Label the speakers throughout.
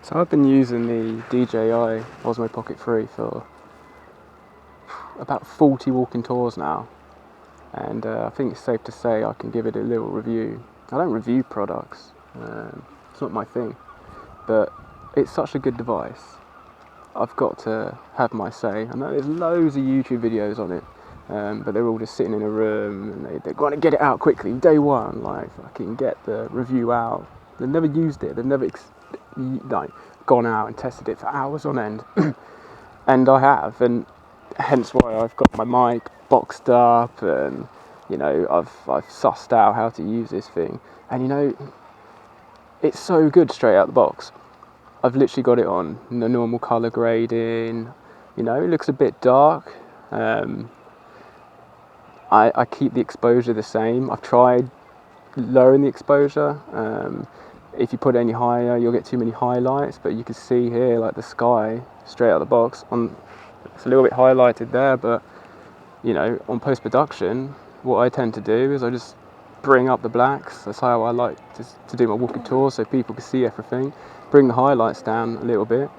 Speaker 1: So I've been using the Dji Osmo Pocket 3 for about 40 walking tours now, and I think it's safe to say I can give it a little review. I don't review products, it's not my thing, but it's such a good device. I've got to have my say. I know there's loads of YouTube videos on it, but they're all just sitting in a room and they're going to get it out quickly, day one, like fucking get the review out. They've never used it, they've never gone out and tested it for hours on end. And I have, and hence why I've got my mic boxed up, and I've sussed out how to use this thing, and it's so good straight out the box. I've literally got it on the normal colour grading. It looks a bit dark. I keep the exposure the same. I've tried lowering the exposure. If you put it any higher, you'll get too many highlights, but you can see here, like the sky straight out of the box. It's a little bit highlighted there, but on post-production, what I tend to do is I just bring up the blacks. That's how I like to do my walking tour, so people can see everything. Bring the highlights down a little bit,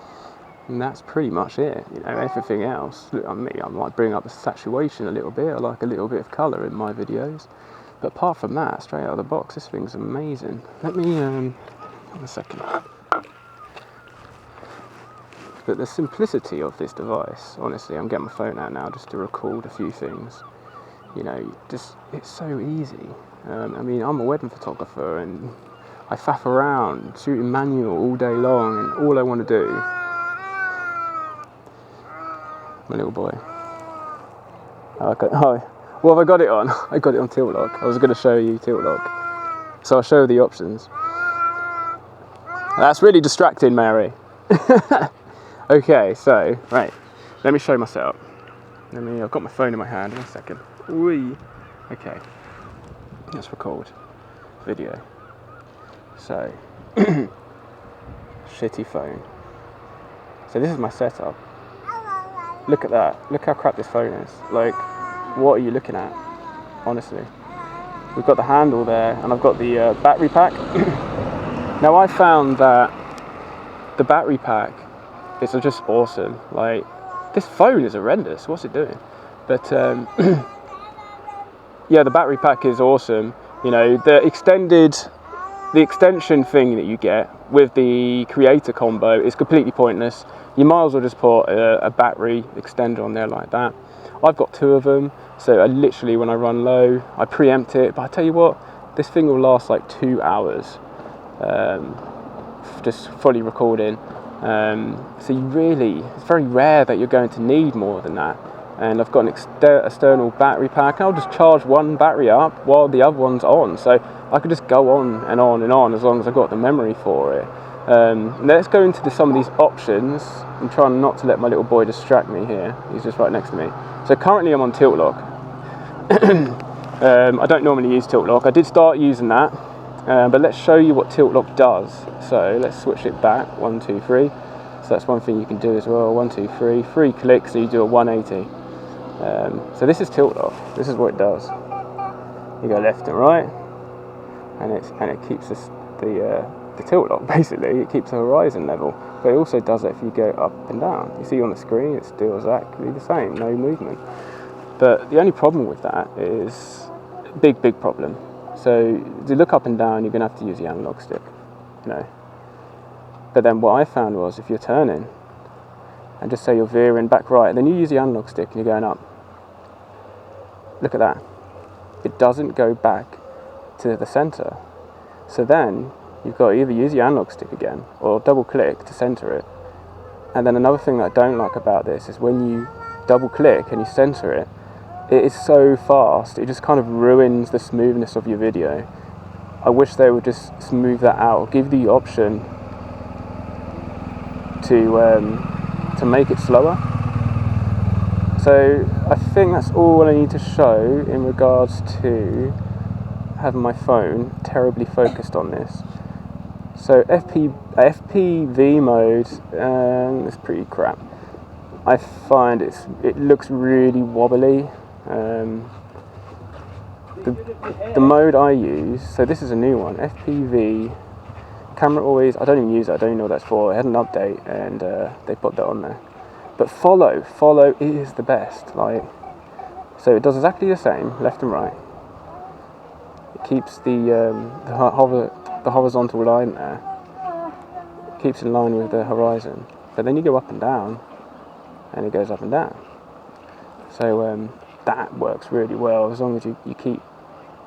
Speaker 1: and that's pretty much it. Everything else, look, I might bring up the saturation a little bit. I like a little bit of colour in my videos. But apart from that, straight out of the box, this thing's amazing. Let me, hold on a second. But the simplicity of this device, honestly, I'm getting my phone out now just to record a few things. It's so easy. I'm a wedding photographer, and I faff around shooting manual all day long, and all I want to do, my little boy. What have I got it on? I got it on tilt lock. I was going to show you tilt lock. So I'll show you the options. That's really distracting, Mary. Okay, so, right. Let me show my setup. I've got my phone in my hand. 1 second. Whee. Okay. Let's record video. So, shitty phone. So this is my setup. Look at that. Look how crap this phone is. Like, what are you looking at? Honestly. We've got the handle there, and I've got the battery pack. Now I found that the battery pack is just awesome. Like, this phone is horrendous. What's it doing? But yeah, the battery pack is awesome. The extension thing that you get with the creator combo is completely pointless. You might as well just put a battery extender on there like that. I've got 2 of them, so I literally, when I run low, I preempt it. But I tell you what, this thing will last like 2 hours, just fully recording. So it's very rare that you're going to need more than that. And I've got an external battery pack. I'll just charge one battery up while the other one's on, so I could just go on and on and on as long as I've got the memory for it. Let's go into some of these options. I'm trying not to let my little boy distract me here. He's just right next to me. So currently I'm on tilt lock. I don't normally use tilt lock. I did start using that, but let's show you what tilt lock does. So let's switch it back. 1, 2, 3. So that's one thing you can do as well. 1, 2, 3. 3 clicks, so you do a 180. So this is tilt lock. This is what it does. You go left and right, and it keeps the tilt lock, basically. It keeps the horizon level, but it also does it if you go up and down. You see on the screen, it's still exactly the same, no movement. But the only problem with that is big problem. So to look up and down, you're going to have to use the analog stick, But then what I found was, if you're turning, and just say you're veering back right, and then you use the analog stick and you're going up, look at that. It doesn't go back to the center. So then you've got to either use the analog stick again or double click to center it. And then another thing that I don't like about this is when you double click and you center it, it is so fast, it just kind of ruins the smoothness of your video. I wish they would just smooth that out, give the option to make it slower. So I think that's all I need to show in regards to having my phone terribly focused on this. So FPV mode, it's pretty crap. I find it looks really wobbly. The mode I use, so this is a new one, FPV camera always, I don't even use it, I don't even know what that's for. It had an update and they put that on there. But follow is the best. Like, so it does exactly the same, left and right. It keeps the horizontal line there. It keeps in line with the horizon. But then you go up and down, and it goes up and down. So that works really well as long as you keep,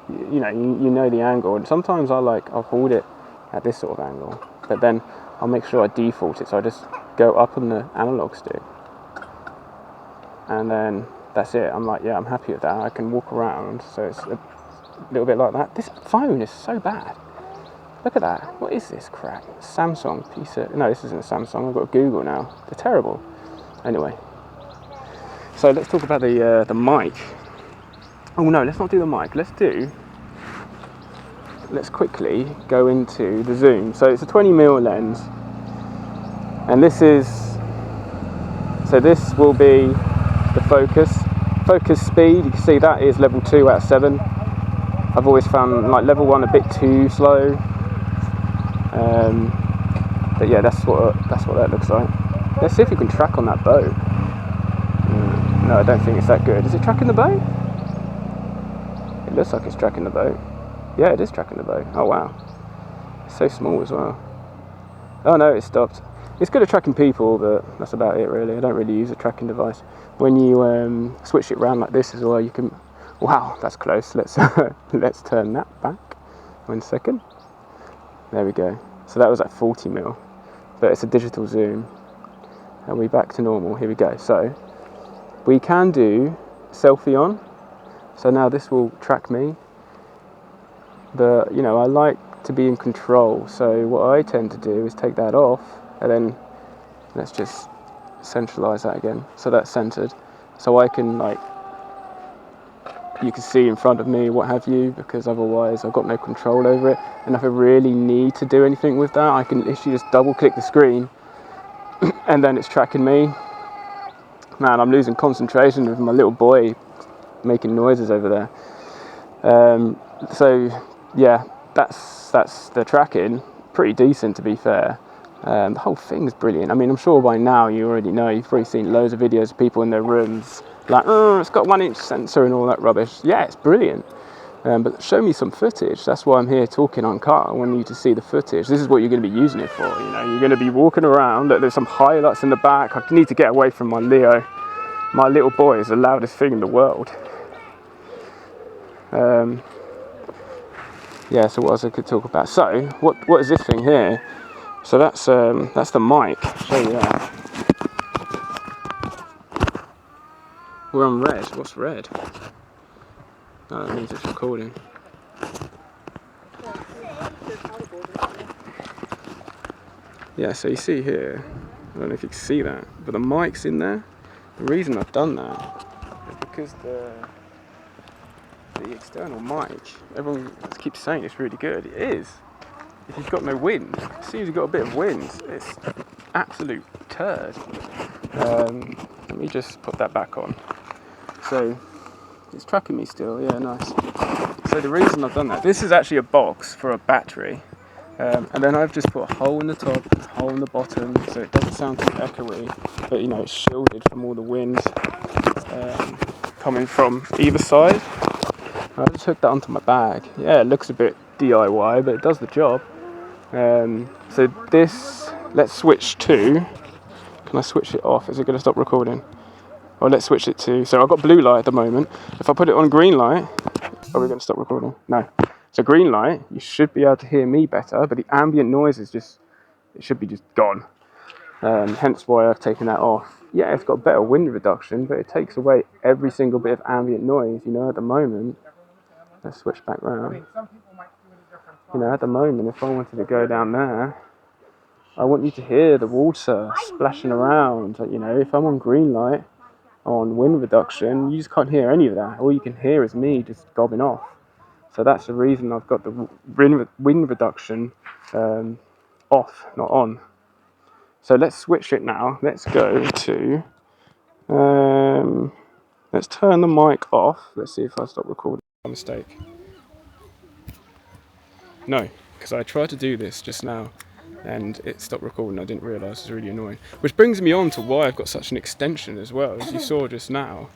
Speaker 1: you know the angle. And sometimes I'll hold it at this sort of angle, but then I'll make sure I default it. So I just go up on the analog stick, and then that's it. I'm like, yeah, I'm happy with that. I can walk around, so it's a little bit like that. This phone is so bad. Look at that. What is this crap? Samsung piece of... No, this isn't a Samsung. I've got Google now. They're terrible. Anyway. So let's talk about the mic. Oh no, let's not do the mic. Let's quickly go into the zoom. So it's a 20mm lens. And this will be the focus speed. You can see that is level 2 out of 7. I've always found like level 1 a bit too slow, but yeah, that's what that looks like. Let's see if you can track on that boat. No, I don't think it's that good. Is it tracking the boat? It looks like it's tracking the boat. Yeah, it is tracking the boat. Oh wow, it's so small as well. Oh no, it stopped. It's good at tracking people, but that's about it really. I don't really use a tracking device. When you switch it around like this as well, you can... Wow, that's close. Let's turn that back. 1 second. There we go. So that was at 40mm, but it's a digital zoom. And we're back to normal. Here we go. So we can do selfie on. So now this will track me, but you know, I like to be in control. So what I tend to do is take that off, and then let's just centralize that again. So that's centered. So I can you can see in front of me, what have you, because otherwise I've got no control over it. And if I really need to do anything with that, I can literally just double click the screen and then it's tracking me. Man, I'm losing concentration with my little boy making noises over there. So yeah, that's the tracking. Pretty decent, to be fair. The whole thing's brilliant. I mean, I'm sure by now you already know, you've probably seen loads of videos of people in their rooms like, oh, it's got 1-inch sensor and all that rubbish. Yeah, it's brilliant. But show me some footage. That's why I'm here talking Uncut. I want you to see the footage. This is what you're going to be using it for. You know, you're going to be walking around. Look, there's some highlights in the back. I need to get away from my Leo. My little boy is the loudest thing in the world. Yeah, so what else I could talk about? So, what is this thing here? So that's the mic. I'll show you that. We're on red. What's red? Oh, that means it's recording. Yeah, so you see here, I don't know if you can see that, but the mic's in there. The reason I've done that is because the external mic, everyone keeps saying it's really good. It is. If you've got no wind, as soon as you've got a bit of wind, it's absolute turd. Let me just put that back on. So it's tracking me still. Yeah, nice. So the reason I've done that, this is actually a box for a battery, and then I've just put a hole in the top, a hole in the bottom, so it doesn't sound too echoey, but you know, it's shielded from all the wind coming from either side. I just hooked that onto my bag. Yeah, it looks a bit DIY, but it does the job. So this, let's switch to, can I switch it off? Is it going to stop recording? Or let's switch it to, so I've got blue light at the moment. If I put it on green light, are we going to stop recording? No. So green light, you should be able to hear me better, but the ambient noise is just, it should be just gone. Hence why I've taken that off. Yeah, it's got better wind reduction, but it takes away every single bit of ambient noise, you know, at the moment. Let's switch back round. You know, at the moment, if I wanted to go down there, I want you to hear the water splashing around. You know, if I'm on green light, on wind reduction, you just can't hear any of that. All you can hear is me just gobbing off. So that's the reason I've got the wind reduction off, not on. So let's switch it now. Let's go to, let's turn the mic off. Let's see if I stop recording. Mistake. No, because I tried to do this just now and it stopped recording. I didn't realise. It's really annoying. Which brings me on to why I've got such an extension as well. As you saw just now,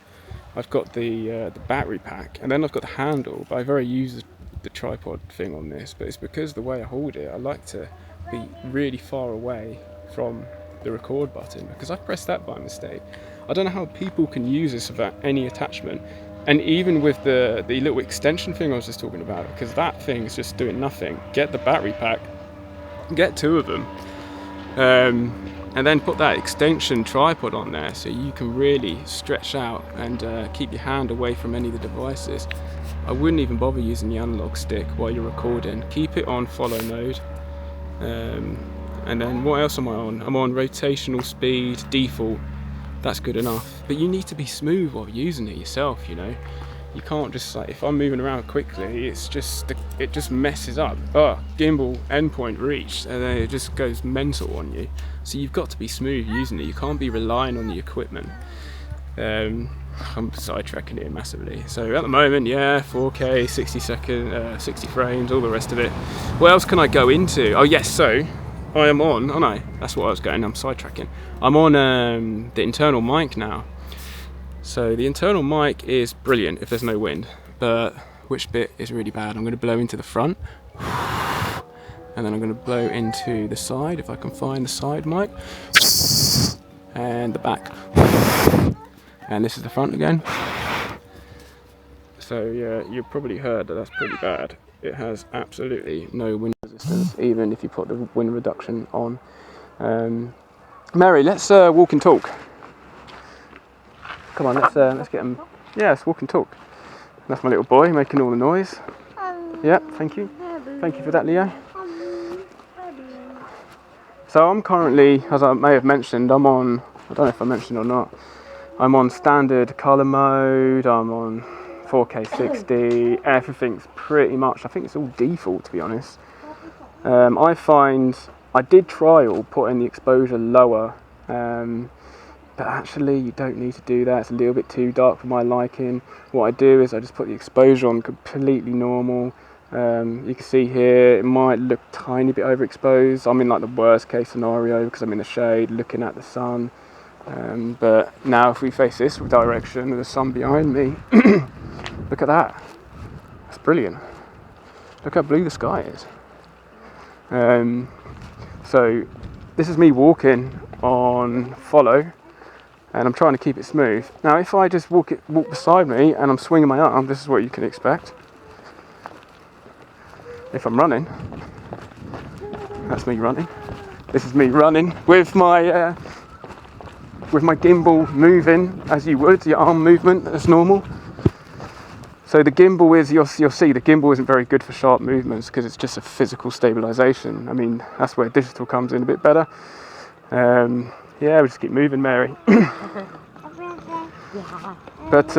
Speaker 1: I've got the battery pack, and then I've got the handle, but I've already used the tripod thing on this, but it's because the way I hold it, I like to be really far away from the record button, because I pressed that by mistake. I don't know how people can use this without any attachment, and even with the little extension thing I was just talking about, because that thing is just doing nothing. Get the battery pack, get 2 of them, and then put that extension tripod on there so you can really stretch out and keep your hand away from any of the devices. I wouldn't even bother using the analog stick while you're recording. Keep it on follow mode. And then what else am I on? I'm on rotational speed, default. That's good enough. But you need to be smooth while using it yourself, you know. You can't just, like, if I'm moving around quickly, it just messes up. Gimbal endpoint reached, and then it just goes mental on you. So you've got to be smooth using it. You can't be relying on the equipment. I'm sidetracking it massively. So at the moment, yeah, 4K, 60 frames, all the rest of it. What else can I go into? Oh yes, so I am on, oh no, that's what I was going, I'm sidetracking. I'm on the internal mic now. So the internal mic is brilliant if there's no wind, but which bit is really bad? I'm going to blow into the front, and then I'm going to blow into the side, if I can find the side mic, and the back. And this is the front again. So yeah, you've probably heard that that's pretty bad. It has absolutely no wind resistance, even if you put the wind reduction on. Mary, let's walk and talk. Come on, let's get him. Yeah, let's walk and talk. That's my little boy making all the noise. Yeah, thank you. Thank you for that, Leo. So I'm currently, as I may have mentioned, I'm on, I don't know if I mentioned or not, I'm on standard colour mode, I'm on 4K 60, everything's pretty much, I think it's all default to be honest. I find, I did trial putting the exposure lower, but actually you don't need to do that, it's a little bit too dark for my liking. What I do is I just put the exposure on completely normal. You can see here it might look tiny bit overexposed. I'm in like the worst case scenario because I'm in the shade looking at the sun. But now if we face this direction with the sun behind me, look at that. That's brilliant. Look how blue the sky is. So this is me walking on follow, and I'm trying to keep it smooth. Now if I just walk beside me and I'm swinging my arm, this is what you can expect. If I'm running, that's me running. This is me running with my gimbal moving as you would, your arm movement as normal. So the gimbal is, you'll see the gimbal isn't very good for sharp movements because it's just a physical stabilization. I mean, that's where digital comes in a bit better. Yeah, we just keep moving, Mary. But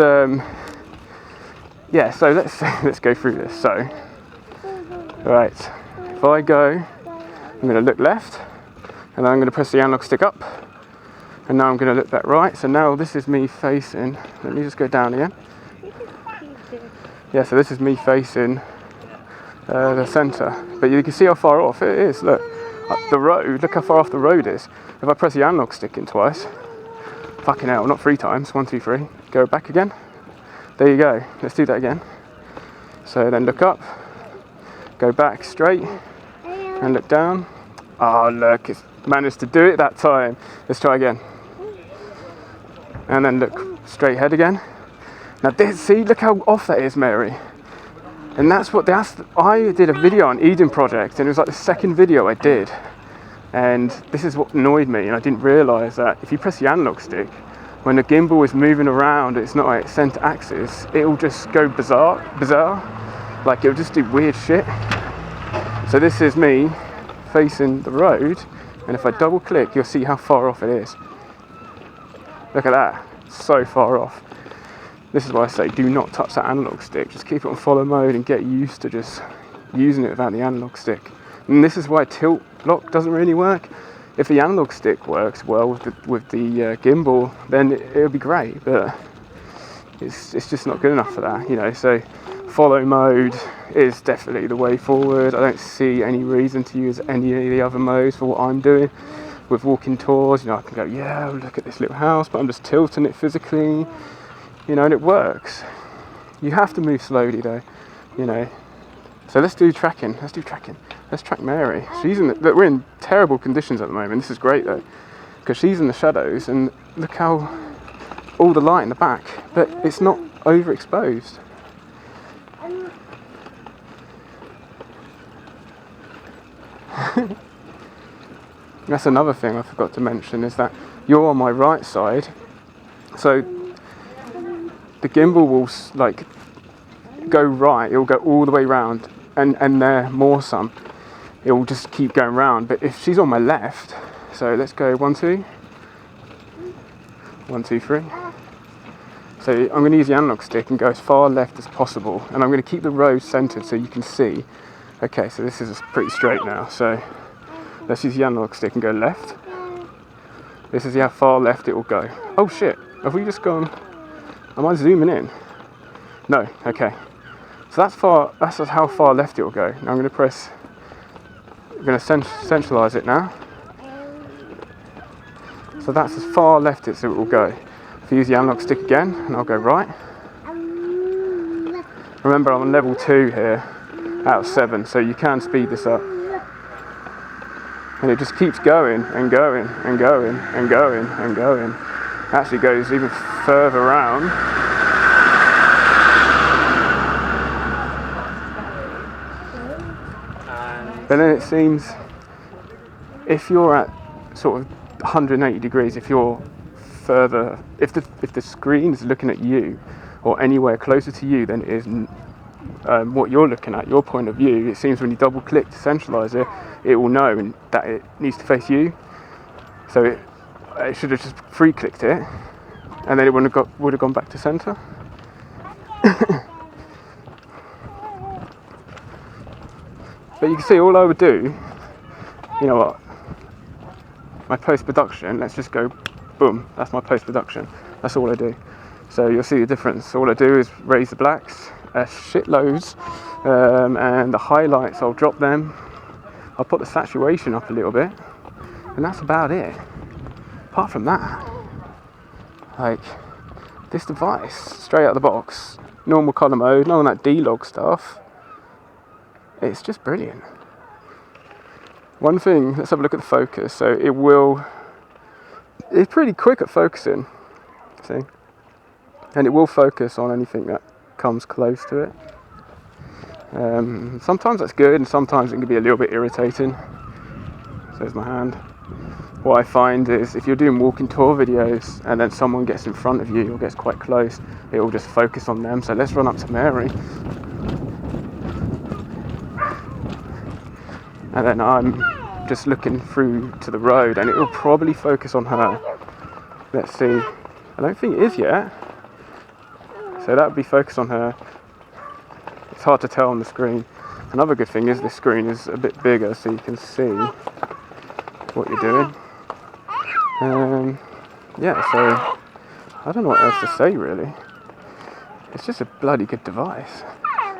Speaker 1: yeah, so let's go through this. So, right, if I go, I'm going to look left, and then I'm going to press the analog stick up, and now I'm going to look back right. So now this is me facing, let me just go down again. Yeah, so this is me facing the centre, but you can see how far off it is. Look, up the road, look how far off the road is. If I press the analog stick in twice, fucking hell, not 3 times, 1, 2, 3, go back again. There you go, let's do that again. So then look up, go back straight, and look down. Oh look, it's managed to do it that time. Let's try again. And then look straight ahead again. Now this, see, look how off that is, Mary. And I did a video on Eden Project, and it was like the second video I did. And this is what annoyed me, and I didn't realise that if you press the analog stick, when the gimbal is moving around, it's not like centre axis, it'll just go bizarre. Like it'll just do weird shit. So this is me facing the road, and if I double click, you'll see how far off it is. Look at that, it's so far off. This is why I say do not touch that analog stick, just keep it on follow mode and get used to just using it without the analog stick. And this is why tilt lock doesn't really work. If the analog stick works well with the gimbal, then it'll be great, but it's just not good enough for that, you know. So follow mode is definitely the way forward. I don't see any reason to use any of the other modes for what I'm doing with walking tours. You know, I can go, yeah, look at this little house, but I'm just tilting it physically, you know, and it works. You have to move slowly though, you know. So let's do tracking. Let's track Mary. We're in terrible conditions at the moment. This is great though, because she's in the shadows, and look how all the light in the back, but it's not overexposed. That's another thing I forgot to mention, is that you're on my right side, so the gimbal will like go right, it will go all the way round, and there more some, it will just keep going round. But if she's on my left, so let's go 1 2 1 2 3, so I'm going to use the analog stick and go as far left as possible, and I'm going to keep the road centered so you can see. Okay, so this is pretty straight now, so let's use the analog stick and go left. This is how far left it will go. Oh shit, have we just gone? Am I zooming in? No, okay. So that's how far left it will go. Now I'm going to centralize it now. So that's as far left it will go. If you use the analog stick again, and I'll go right. Remember, I'm on level 2 here out of 7, so you can speed this up. And it just keeps going and going and going and going and going. Actually goes even further around. But then it seems, if you're at sort of 180 degrees, if you're further, if the screen is looking at you or anywhere closer to you than it is what you're looking at, your point of view, it seems when you double click to centralize it, it will know that it needs to face you. So it should have just free clicked it, and then it would have gone back to center. But you can see, all I would do, you know what, my post-production, let's just go boom, that's my post-production, that's all I do. So you'll see the difference. All I do is raise the blacks shitloads, and the highlights, I'll drop them, I'll put the saturation up a little bit, and that's about it. Apart from that, like, this device, straight out of the box, normal colour mode, none of that D-Log stuff, it's just brilliant. One thing, let's have a look at the focus. So it's pretty quick at focusing, see? And it will focus on anything that comes close to it. Sometimes that's good, and sometimes it can be a little bit irritating. So there's my hand. What I find is, if you're doing walking tour videos and then someone gets in front of you or gets quite close, it will just focus on them. So let's run up to Mary. And then I'm just looking through to the road, and it will probably focus on her. Let's see. I don't think it is yet. So that would be focused on her. It's hard to tell on the screen. Another good thing is this screen is a bit bigger, so you can see what you're doing. Yeah, so I don't know what else to say really. It's just a bloody good device.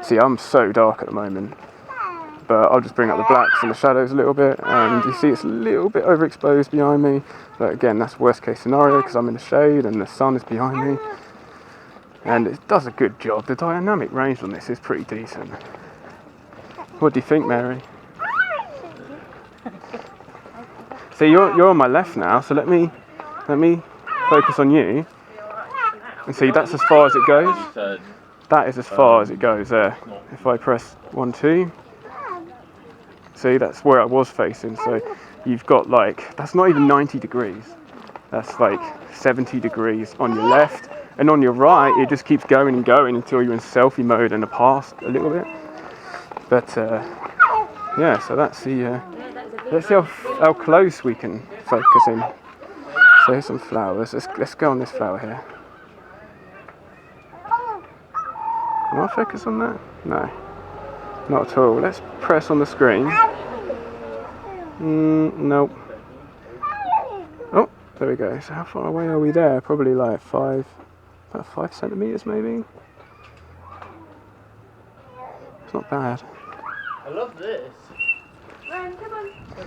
Speaker 1: See, I'm so dark at the moment, but I'll just bring up the blacks and the shadows a little bit, and you see it's a little bit overexposed behind me, but again, that's worst case scenario because I'm in the shade and the sun is behind me, and it does a good job. The dynamic range on this is pretty decent. What do you think, Mary? See, you're on my left now, so let me focus on you, and see, that's as far as it goes. That is as far as it goes there. If I press 1 2, see, that's where I was facing. So you've got, like, that's not even 90 degrees. That's like 70 degrees on your left, and on your right it just keeps going and going until you're in selfie mode and are past a little bit. But yeah, so that's the let's see how close we can focus in. So here's some flowers. Let's go on this flower here. Can I focus on that? No, not at all. Let's press on the screen. Nope. Oh, there we go. So how far away are we there? Probably like about 5 centimeters maybe. not bad.
Speaker 2: I love this.
Speaker 3: Ryan, come on. So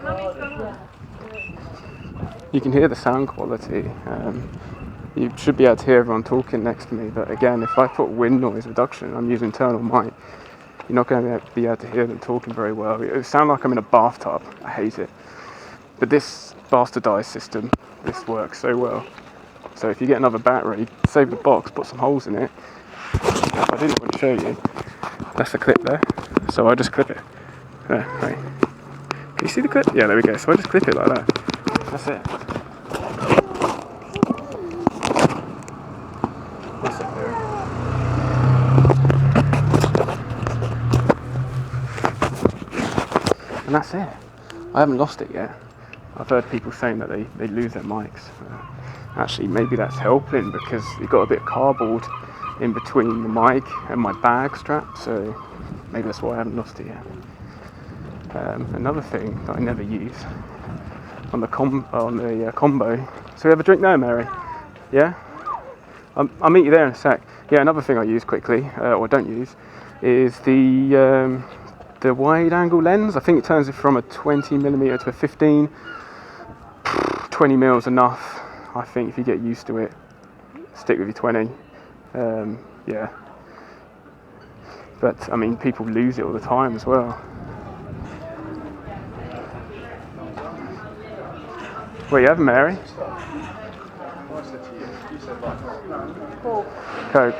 Speaker 3: Mummy's gone home.
Speaker 1: You can hear the sound quality. You should be able to hear everyone talking next to me, but again, if I put wind noise reduction, I'm using internal mic, you're not going to be able to hear them talking very well. It sounds like I'm in a bathtub. I hate it. But this bastardized system, this works so well. So if you get another battery, save the box, put some holes in it. I didn't want to show you. That's the clip there. So I just clip it. There, right. Can you see the clip? Yeah, there we go. So I just clip it like that. That's it. That's it there. And that's it. I haven't lost it yet. I've heard people saying that they lose their mics. Actually, maybe that's helping because you've got a bit of cardboard in between the mic and my bag strap, so maybe that's why I haven't lost it yet. Another thing that I never use on the combo. So we have a drink now, Mary? Yeah? I'll meet you there in a sec. Yeah, another thing I use quickly, or don't use, is the wide angle lens. I think it turns it from a 20mm to a 15. 20 mils enough. I think if you get used to it, stick with your 20. Yeah. But I mean, people lose it all the time as well. What you having, Mary? Coke.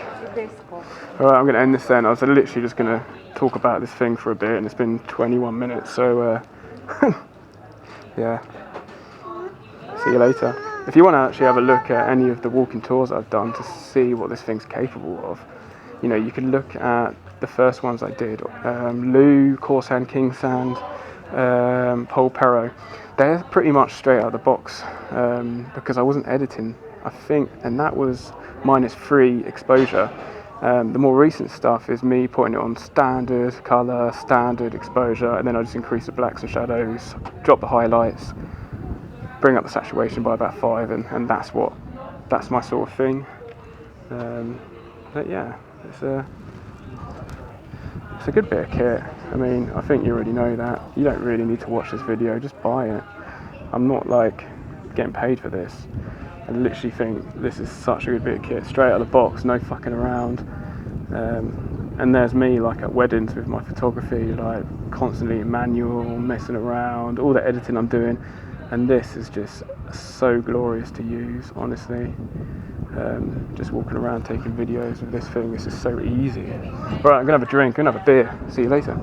Speaker 1: Alright, I'm going to end this then. I was literally just going to talk about this thing for a bit, and it's been 21 minutes, so yeah. See you later. If you want to actually have a look at any of the walking tours I've done to see what this thing's capable of, you know, you can look at the first ones I did. Lou, Coarse Sand, King Sand, Pole Perro. They're pretty much straight out of the box because I wasn't editing, I think, and that was -3 exposure. The more recent stuff is me putting it on standard colour, standard exposure, and then I just increase the blacks and shadows, drop the highlights, bring up the saturation by about 5, and that's my sort of thing. But yeah, it's a good bit of kit. I mean, I think you already know that. You don't really need to watch this video, just buy it. I'm not like getting paid for this. I literally think this is such a good bit of kit, straight out of the box, no fucking around. And there's me like at weddings with my photography, like constantly in manual, messing around, all the editing I'm doing. And this is just so glorious to use, honestly. Just walking around taking videos of this thing, this is so easy. Right, I'm gonna have a drink, I'm gonna have a beer. See you later.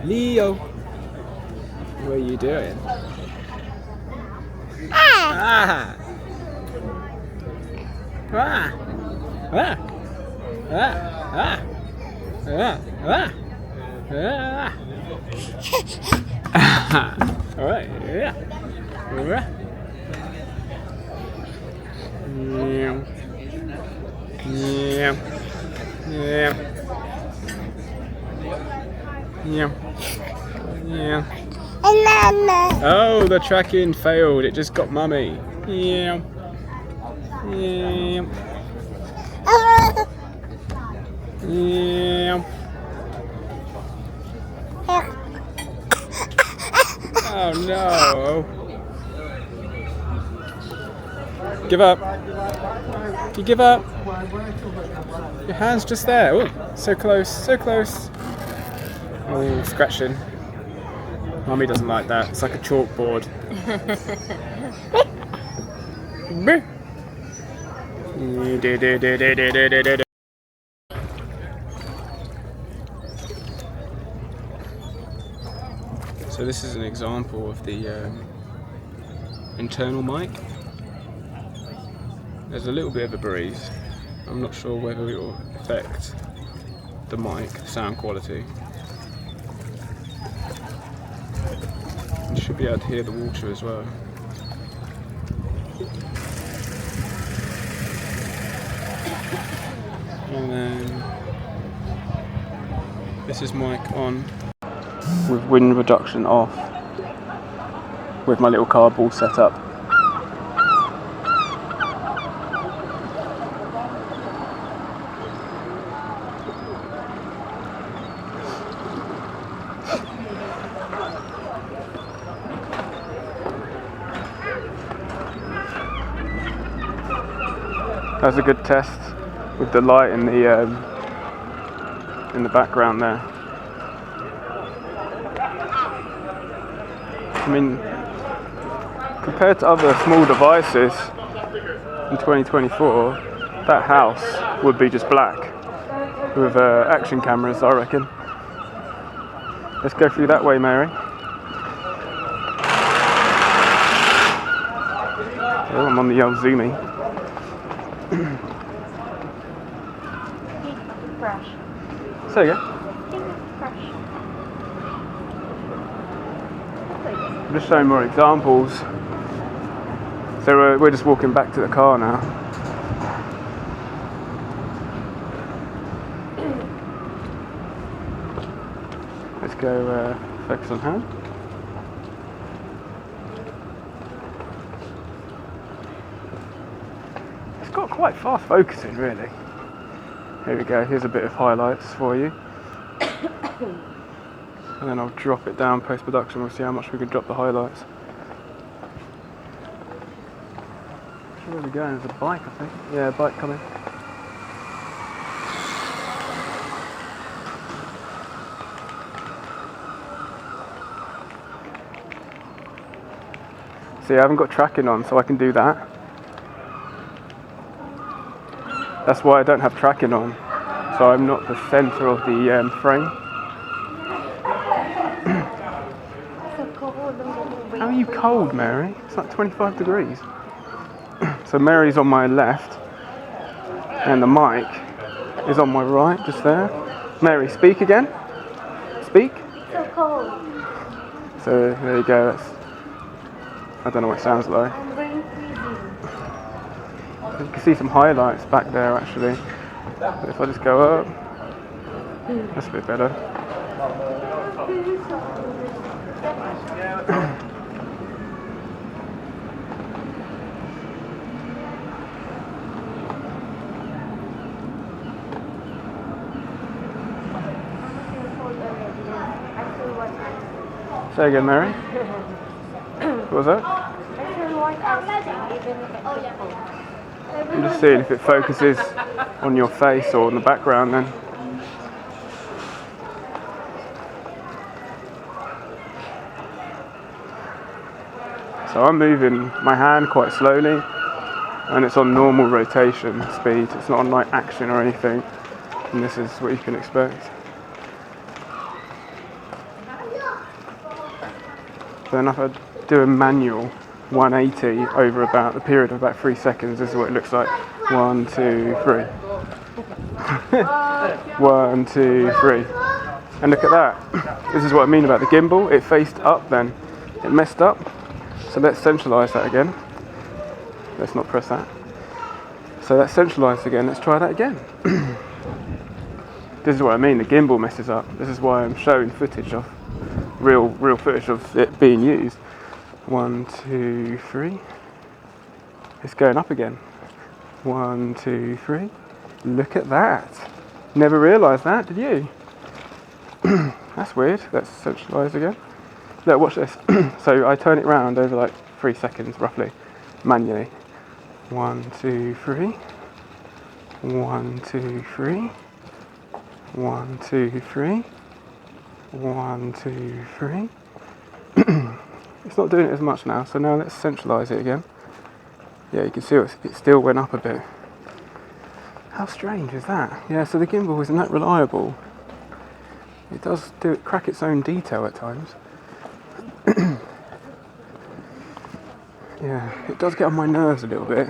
Speaker 1: Leo, what are you doing? Ah! Ah! Ah! Ah! Ah! Ah! Ah! Ah! All right, yeah. All right. Yeah. Yeah. Yeah. Yeah. Yeah. Oh, the tracking failed. It just got mummy. Yeah. Yeah. Yeah. Oh no. Give up. You give up. Your hand's just there. Oh, so close, so close. Oh, scratching. Mummy doesn't like that. It's like a chalkboard. So this is an example of the internal mic. There's a little bit of a breeze. I'm not sure whether it will affect the mic sound quality. You should be able to hear the water as well. And then this is mic on with wind reduction off with my little cardboard set up. That's a good test with the light in the background there. I mean, compared to other small devices in 2024, that house would be just black with action cameras, I reckon. Let's go through that way, Mary. Oh, I'm on the old zoomy.
Speaker 3: Fresh.
Speaker 1: So yeah,
Speaker 3: Fresh.
Speaker 1: I'm just showing more examples. So we're just walking back to the car now. Let's go focus on hand. It's got quite fast focusing, really. Here we go, here's a bit of highlights for you. And then I'll drop it down post-production, we'll see how much we can drop the highlights. Where are we going? There's a bike, I think. Yeah, a bike coming. See, I haven't got tracking on, so I can do that. That's why I don't have tracking on, so I'm not the centre of the frame. How are you cold, Mary? It's like 25 degrees. So Mary's on my left, and the mic is on my right, just there. Mary, speak again. Speak.
Speaker 3: So cold.
Speaker 1: So there you go. I don't know what it sounds like.
Speaker 3: I'm going freezing.
Speaker 1: You can see some highlights back there actually. But if I just go up, that's a bit better. Say again, Mary. What was that? I'm just seeing if it focuses on your face or on the background then. So I'm moving my hand quite slowly and it's on normal rotation speed. It's not on like action or anything. And this is what you can expect. Then if I do a manual 180 over about the period of about 3 seconds, this is what it looks like. 1, 2, 3. 1, 2, 3. And look at that. This is what I mean about the gimbal. It faced up then. It messed up. So let's centralise that again. Let's not press that. So that's centralised again. Let's try that again. This is what I mean. The gimbal messes up. This is why I'm showing footage of real footage of it being used. 1, 2, 3. It's going up again. 1, 2, 3. Look at that. Never realised that, did you? That's weird. Let's centralise again. Look, watch this. So I turn it round over like 3 seconds roughly, manually. 1, 2, 3. 1, 2, 3. 1, 2, 3. 1, 2, 3. It's not doing it as much now, so now let's centralise it again. Yeah, you can see it still went up a bit. How strange is that? Yeah, so the gimbal isn't that reliable. It does crack its own detail at times. Yeah, it does get on my nerves a little bit.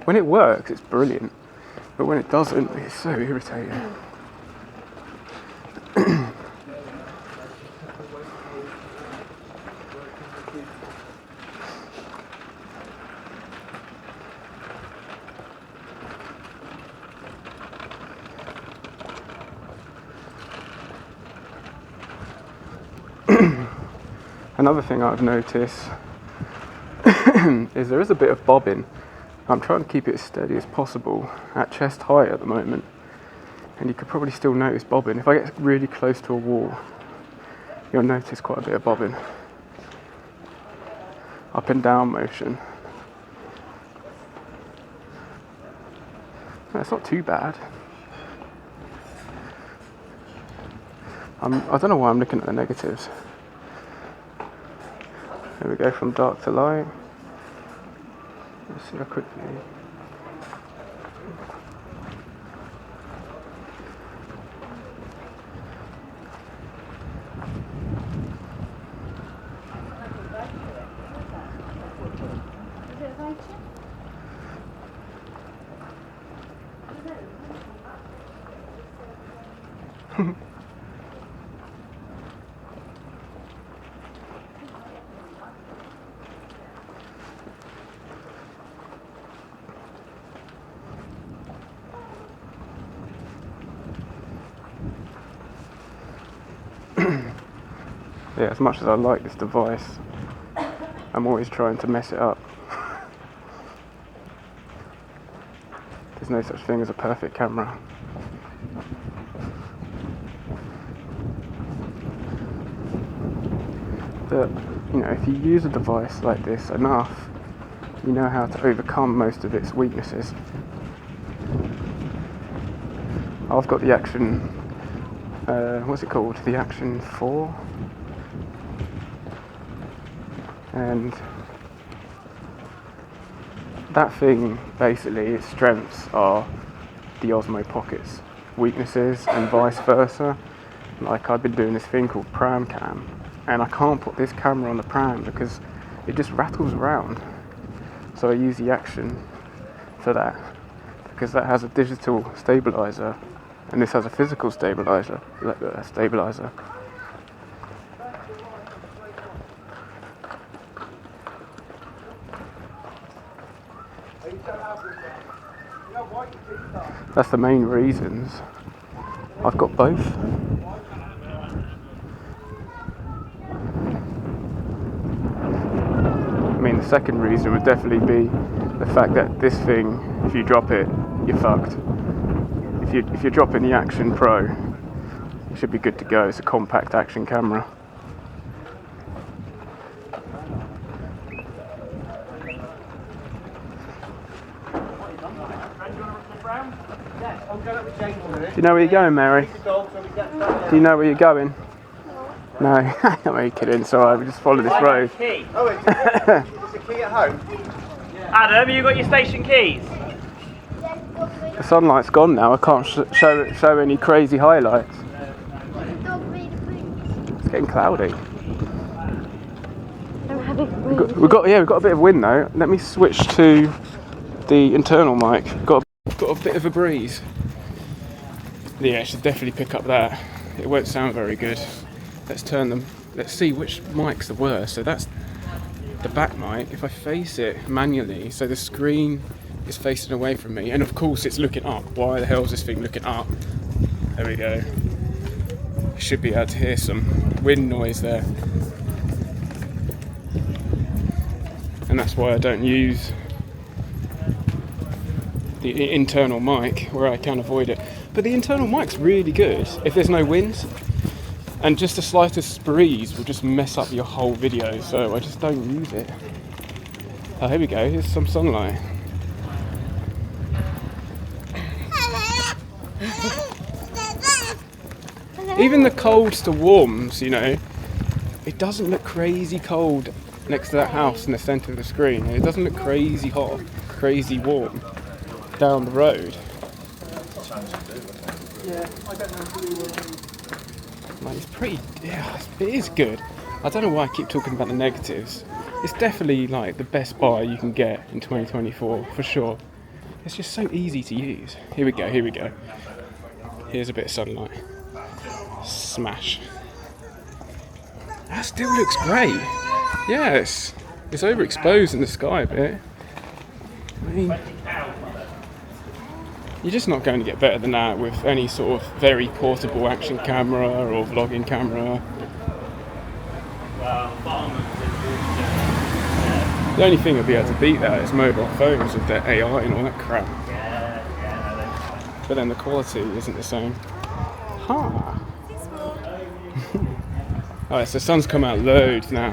Speaker 1: When it works, it's brilliant. But when it doesn't, it's so irritating. Another thing I've noticed is there is a bit of bobbing. I'm trying to keep it as steady as possible at chest height at the moment, and you could probably still notice bobbing. If I get really close to a wall, you'll notice quite a bit of bobbing. Up and down motion. That's not too bad. I don't know why I'm looking at the negatives. There we go, from dark to light. Let's see how quickly. Yeah, as much as I like this device, I'm always trying to mess it up. There's no such thing as a perfect camera. But, you know, if you use a device like this enough, you know how to overcome most of its weaknesses. I've got the Action, what's it called? The Action 4. And that thing, basically, its strengths are the Osmo pockets, weaknesses and vice versa. Like, I've been doing this thing called pram cam, and I can't put this camera on the pram because it just rattles around. So I use the Action for that, because that has a digital stabilizer and this has a physical stabilizer. That's the main reasons. I've got both. I mean, the second reason would definitely be the fact that this thing, if you drop it, you're fucked. If you're dropping the Action Pro, it should be good to go. It's a compact action camera. Do you know where you're going, Mary? Do you know where you're going? No, I'm only kidding. It's alright, we just follow this road.
Speaker 2: Oh, is the key at home?
Speaker 4: Adam, you got your station keys?
Speaker 1: The sunlight's gone now. I can't show any crazy highlights. It's getting cloudy. We've got a bit of wind though. Let me switch to the internal mic. Got a bit of a breeze. Yeah, it should definitely pick up that. It won't sound very good. Let's turn them. Let's see which mic's the worst. So that's the back mic. If I face it manually, so the screen is facing away from me, and of course it's looking up. Why the hell is this thing looking up? There we go. You should be able to hear some wind noise there. And that's why I don't use the internal mic where I can avoid it. But the internal mic's really good if there's no wind, and just the slightest breeze will just mess up your whole video, so I just don't use it. Oh, here we go, here's some sunlight. Even the colds to warms, you know, it doesn't look crazy cold next to that house in the centre of the screen. It doesn't look crazy hot, crazy warm down the road. Yeah, I don't know if you like, it's pretty, yeah, it is good. I don't know why I keep talking about the negatives. It's definitely like the best buy you can get in 2024, for sure. It's just so easy to use. Here we go, here we go. Here's a bit of sunlight. Smash. That still looks great. Yeah, it's overexposed in the sky a bit. I mean, you're just not going to get better than that with any sort of very portable action camera or vlogging camera. The only thing that'll be able to beat that is mobile phones with their AI and all that crap. But then the quality isn't the same. Huh. Alright, so the sun's come out loads now.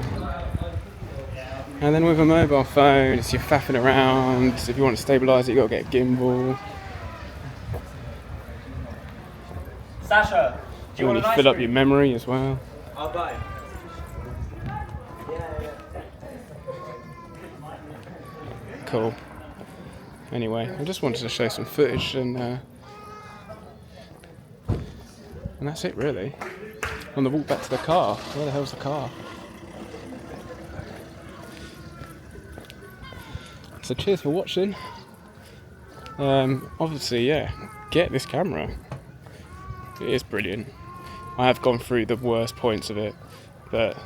Speaker 1: And then with a mobile phone, it's you're faffing around. If you want to stabilise it, you've got to get a gimbal.
Speaker 4: Sasha, do you want
Speaker 1: to
Speaker 4: an ice
Speaker 1: fill up
Speaker 4: cream?
Speaker 1: your memory as well.
Speaker 4: I'll buy.
Speaker 1: Cool. Anyway, I just wanted to show some footage and that's it really. On the walk back to the car. Where the hell's the car? So cheers for watching. Obviously, yeah, get this camera. It is brilliant. I have gone through the worst points of it, but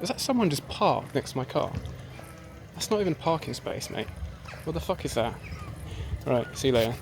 Speaker 1: is that someone just parked next to my car? That's not even a parking space, mate. What the fuck is that? Right, see you later.